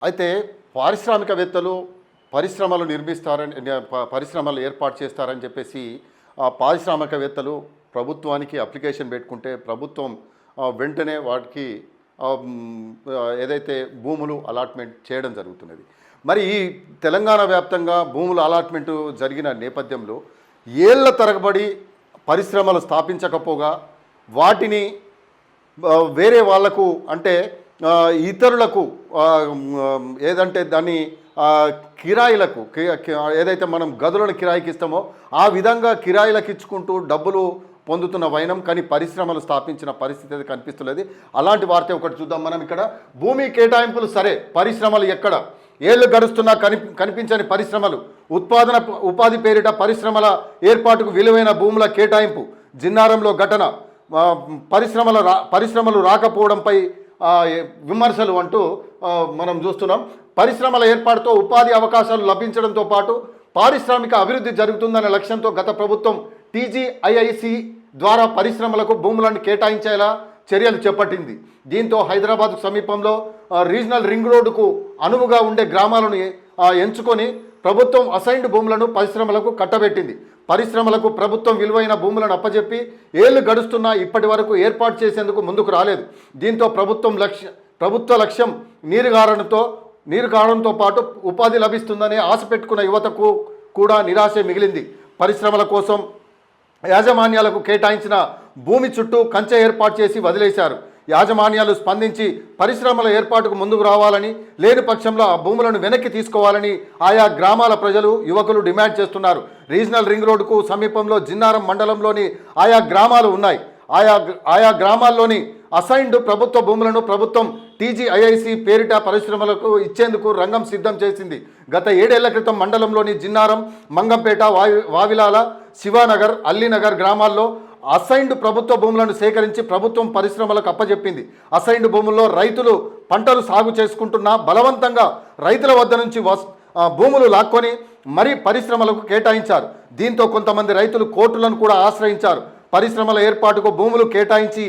అయితే పారిశ్రామికవేత్తలు పరిశ్రమలు నిర్మిస్తారని పరిశ్రమలు ఏర్పాటు చేస్తారని చెప్పేసి ఆ పారిశ్రామికవేత్తలు ప్రభుత్వానికి అప్లికేషన్ పెట్టుకుంటే ప్రభుత్వం వెంటనే వాటికి ఏదైతే భూములు అలాట్మెంట్ చేయడం జరుగుతున్నది. మరి ఈ తెలంగాణ వ్యాప్తంగా భూముల అలాట్మెంటు జరిగిన నేపథ్యంలో ఏళ్ల తరబడి పరిశ్రమలు స్థాపించకపోగా వాటిని వేరే వాళ్లకు అంటే ఇతరులకు ఏదంటే దాన్ని కిరాయిలకు ఏదైతే మనం గదులను కిరాయికి ఇస్తామో ఆ విధంగా కిరాయిలకు ఇచ్చుకుంటూ డబ్బులు పొందుతున్న వైనం కానీ పరిశ్రమలు స్థాపించిన పరిస్థితి అయితే కనిపిస్తున్నది. అలాంటి వార్త ఒకటి చూద్దాం మనం. ఇక్కడ భూమి కేటాయింపులు సరే, పరిశ్రమలు ఎక్కడ? ఏళ్ళు గడుస్తున్నా కనిపించని పరిశ్రమలు, ఉపాధి పేరిట పరిశ్రమల ఏర్పాటుకు విలువైన భూముల కేటాయింపు. జిన్నారంలో ఘటన, పరిశ్రమలు రాకపోవడంపై విమర్శలు అంటూ మనం చూస్తున్నాం. పరిశ్రమల ఏర్పాటుతో ఉపాధి అవకాశాలు లభించడంతో పాటు పారిశ్రామిక అభివృద్ధి జరుగుతుందనే లక్ష్యంతో గత ప్రభుత్వం టీజీఐఐసి ద్వారా పరిశ్రమలకు భూములను కేటాయించేలా చర్యలు చేపట్టింది. దీంతో హైదరాబాద్ సమీపంలో రీజనల్ రింగ్ రోడ్డుకు అనువుగా ఉండే గ్రామాలను ఎంచుకొని ప్రభుత్వం అసైన్డ్ భూములను పరిశ్రమలకు కట్టబెట్టింది. పరిశ్రమలకు ప్రభుత్వం విలువైన భూములను అప్పజెప్పి ఏళ్లు గడుస్తున్నా ఇప్పటి వరకు ఏర్పాటు చేసేందుకు ముందుకు రాలేదు. దీంతో ప్రభుత్వ లక్ష్యం నీరు కారణంతో పాటు ఉపాధి లభిస్తుందని ఆశ పెట్టుకున్న యువతకు కూడా నిరాశ మిగిలింది. పరిశ్రమల కోసం యాజమాన్యాలకు కేటాయించిన భూమి చుట్టూ కంచె ఏర్పాటు చేసి వదిలేశారు. యాజమాన్యాలు స్పందించి పరిశ్రమల ఏర్పాటుకు ముందుకు రావాలని, లేని పక్షంలో ఆ భూములను వెనక్కి తీసుకోవాలని ఆయా గ్రామాల ప్రజలు, యువకులు డిమాండ్ చేస్తున్నారు. రీజనల్ రింగ్ రోడ్డుకు సమీపంలో జిన్నారం మండలంలోని ఆయా గ్రామాలు ఉన్నాయి. ఆయా గ్రామాల్లోని అసైన్డ్ ప్రభుత్వ భూములను ప్రభుత్వం టీజీఐఐసి పేరిట పరిశ్రమలకు ఇచ్చేందుకు రంగం సిద్ధం చేసింది. గత 7 ఏళ్ల క్రితం మండలంలోని జిన్నారం, మంగంపేట, వావిలాల, శివానగర్, అల్లీనగర్ గ్రామాల్లో అసైన్డ్ ప్రభుత్వ భూములను సేకరించి ప్రభుత్వం పరిశ్రమలకు అప్పజెప్పింది. అసైన్డ్ భూముల్లో రైతులు పంటలు సాగు చేసుకుంటున్నా బలవంతంగా రైతుల వద్ద నుంచి భూములు లాక్కొని మరీ పరిశ్రమలకు కేటాయించారు. దీంతో కొంతమంది రైతులు కోర్టులను కూడా ఆశ్రయించారు. పరిశ్రమల ఏర్పాటుకు భూములు కేటాయించి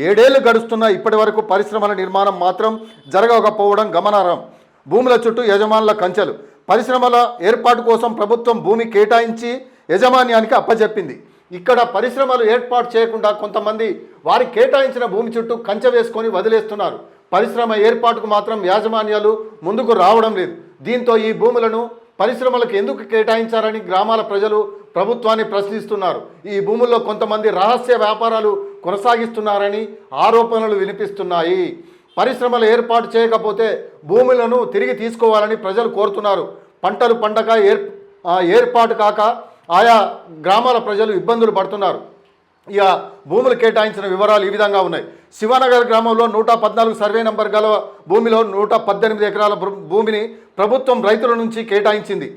7 ఏళ్లు గడుస్తున్నా ఇప్పటి వరకు పరిశ్రమల నిర్మాణం మాత్రం జరగకపోవడం గమనార్హం. భూముల చుట్టూ యజమానుల కంచెలు. పరిశ్రమల ఏర్పాటు కోసం ప్రభుత్వం భూమి కేటాయించి యజమాన్యానికి అప్పచెప్పింది. ఇక్కడ పరిశ్రమలు ఏర్పాటు చేయకుండా కొంతమంది వారి కేటాయించిన భూమి చుట్టూ కంచె వేసుకొని వదిలేస్తున్నారు. పరిశ్రమ ఏర్పాటుకు మాత్రం యాజమాన్యాలు ముందుకు రావడం లేదు. దీంతో ఈ భూములను పరిశ్రమలకు ఎందుకు కేటాయించారని గ్రామాల ప్రజలు ప్రభుత్వాన్ని ప్రశ్నిస్తున్నారు. ఈ భూముల్లో కొంతమంది రహస్య వ్యాపారాలు కొనసాగిస్తున్నారని ఆరోపణలు వినిపిస్తున్నాయి. పరిశ్రమలు ఏర్పాటు చేయకపోతే భూములను తిరిగి తీసుకోవాలని ప్రజలు కోరుతున్నారు. పంటలు పండగ ఏర్పాటు కాక ఆయా గ్రామాల ప్రజలు ఇబ్బందులు పడుతున్నారు. ఇక భూములు కేటాయించిన వివరాలు ఈ విధంగా ఉన్నాయి. శివానగర్ గ్రామంలో 114 సర్వే నంబర్ గల భూమిలో 118 ఎకరాల భూమిని ప్రభుత్వం రైతుల నుంచి కేటాయించింది.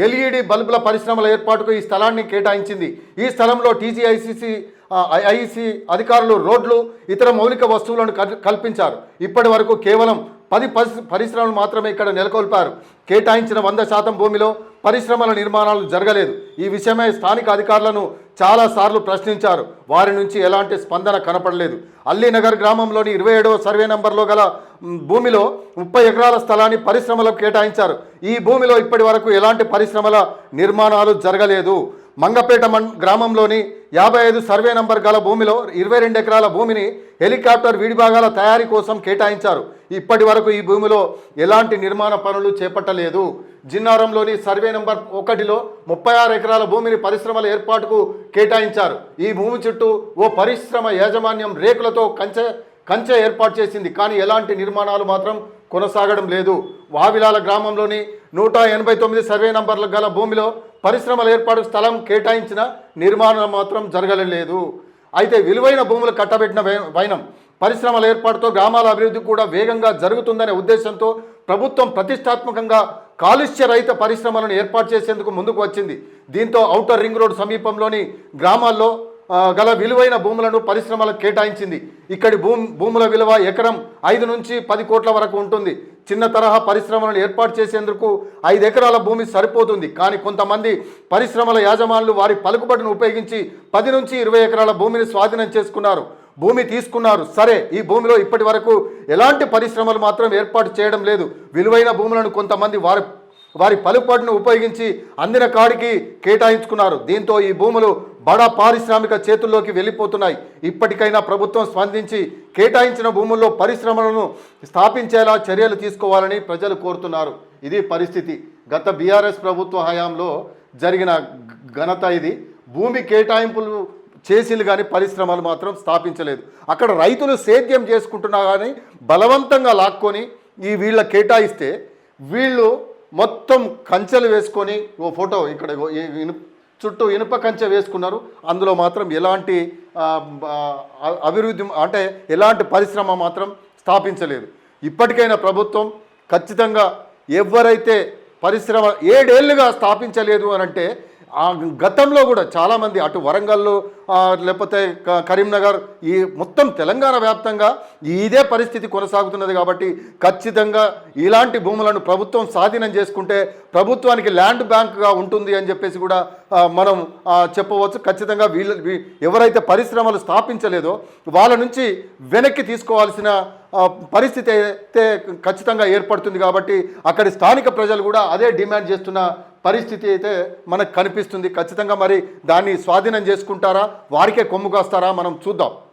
ఎల్ఈడి బల్బుల పరిశ్రమల ఏర్పాటుకు ఈ స్థలాన్ని కేటాయించింది. ఈ స్థలంలో టీజీఐఐసి అధికారులు రోడ్లు, ఇతర మౌలిక వస్తువులను కల్పించారు. ఇప్పటి వరకు కేవలం 10 పరిశ్రమలు మాత్రమే ఇక్కడ నెలకొల్పారు. కేటాయించిన 100% భూమిలో పరిశ్రమల నిర్మాణాలు జరగలేదు. ఈ విషయమై స్థానిక అధికారులను చాలాసార్లు ప్రశ్నించారు. వారి నుంచి ఎలాంటి స్పందన కనపడలేదు. అల్లీనగర్ గ్రామంలోని 27వ సర్వే నంబర్లో గల భూమిలో 30 ఎకరాల స్థలాన్ని పరిశ్రమలకు కేటాయించారు. ఈ భూమిలో ఇప్పటి వరకు ఎలాంటి పరిశ్రమల నిర్మాణాలు జరగలేదు. మంగపేట గ్రామంలోని 55 సర్వే నంబర్ గల భూమిలో 22 ఎకరాల భూమిని హెలికాప్టర్ విడిభాగాల తయారీ కోసం కేటాయించారు. ఇప్పటి వరకు ఈ భూమిలో ఎలాంటి నిర్మాణ పనులు చేపట్టలేదు. జిన్నారంలోని సర్వే నంబర్ 1లో 36 ఎకరాల భూమిని పరిశ్రమల ఏర్పాటుకు కేటాయించారు. ఈ భూమి చుట్టూ ఓ పరిశ్రమ యాజమాన్యం రేకులతో కంచె ఏర్పాటు చేసింది. కానీ ఎలాంటి నిర్మాణాలు మాత్రం కొనసాగడం లేదు. వావిలాల గ్రామంలోని 189 సర్వే నంబర్ల గల భూమిలో పరిశ్రమల ఏర్పాటుకు స్థలం కేటాయించిన నిర్మాణం మాత్రం జరగలేదు. అయితే విలువైన భూములు కట్టబెట్టిన వైనం పరిశ్రమల ఏర్పాటుతో గ్రామాల అభివృద్ధి కూడా వేగంగా జరుగుతుందనే ఉద్దేశంతో ప్రభుత్వం ప్రతిష్టాత్మకంగా కాలుష్య రహిత పరిశ్రమలను ఏర్పాటు చేసేందుకు ముందుకు వచ్చింది. దీంతో ఔటర్ రింగ్ రోడ్ సమీపంలోని గ్రామాల్లో గల విలువైన భూములను పరిశ్రమలకు కేటాయించింది. ఇక్కడి భూముల విలువ ఎకరం 5 నుంచి 10 కోట్ల వరకు ఉంటుంది. చిన్న తరహా పరిశ్రమలను ఏర్పాటు చేసేందుకు 5 ఎకరాల భూమి సరిపోతుంది. కానీ కొంతమంది పరిశ్రమల యాజమానులు వారి పలుకుబడిని ఉపయోగించి 10 నుంచి 20 ఎకరాల భూమిని స్వాధీనం చేసుకున్నారు. భూమి తీసుకున్నారు. సరే, ఈ భూమిలో ఇప్పటి వరకు ఎలాంటి పరిశ్రమలు మాత్రం ఏర్పాటు చేయడం లేదు. విలువైన భూములను కొంతమంది వారి పలుపట్టును ఉపయోగించి అందిన కాడికి కేటాయించుకున్నారు. దీంతో ఈ భూములు బడా పారిశ్రామిక చేతుల్లోకి వెళ్ళిపోతున్నాయి. ఇప్పటికైనా ప్రభుత్వం స్పందించి కేటాయించిన భూముల్లో పరిశ్రమలను స్థాపించేలా చర్యలు తీసుకోవాలని ప్రజలు కోరుతున్నారు. ఇది పరిస్థితి. గత బీఆర్ఎస్ ప్రభుత్వ హయాంలో జరిగిన ఘనత ఇది. భూమి కేటాయింపులు చేసిలు కానీ పరిశ్రమలు మాత్రం స్థాపించలేదు. అక్కడ రైతులు సేద్యం చేసుకుంటున్నా కానీ బలవంతంగా లాక్కొని వీళ్ళ కేటాయిస్తే వీళ్ళు మొత్తం కంచెలు వేసుకొని, ఓ ఫోటో ఇక్కడ చుట్టూ ఇనుప కంచె వేసుకున్నారు. అందులో మాత్రం ఎలాంటి అభివృద్ధి అంటే ఎలాంటి పరిశ్రమ మాత్రం స్థాపించలేదు. ఇప్పటికైనా ప్రభుత్వం ఖచ్చితంగా ఎవరైతే పరిశ్రమ 7 ఏళ్ళుగా స్థాపించలేదు అని అంటే, గతంలో కూడా చాలామంది అటు వరంగల్లో లేకపోతే కరీంనగర్ ఈ మొత్తం తెలంగాణ వ్యాప్తంగా ఇదే పరిస్థితి కొనసాగుతున్నది. కాబట్టి ఖచ్చితంగా ఇలాంటి భూములను ప్రభుత్వం స్వాధీనం చేసుకుంటే ప్రభుత్వానికి ల్యాండ్ బ్యాంక్గా ఉంటుంది అని చెప్పేసి కూడా మనం చెప్పవచ్చు. ఖచ్చితంగా ఎవరైతే పరిశ్రమలు స్థాపించలేదో వాళ్ళ నుంచి వెనక్కి తీసుకోవాల్సిన పరిస్థితి అయితే ఖచ్చితంగా ఏర్పడుతుంది. కాబట్టి అక్కడి స్థానిక ప్రజలు కూడా అదే డిమాండ్ చేస్తున్న పరిస్థితి అయితే మనకు కనిపిస్తుంది. ఖచ్చితంగా మరి దాన్ని స్వాధీనం చేసుకుంటారా, వారికే కొమ్ము కాస్తారా, మనం చూద్దాం.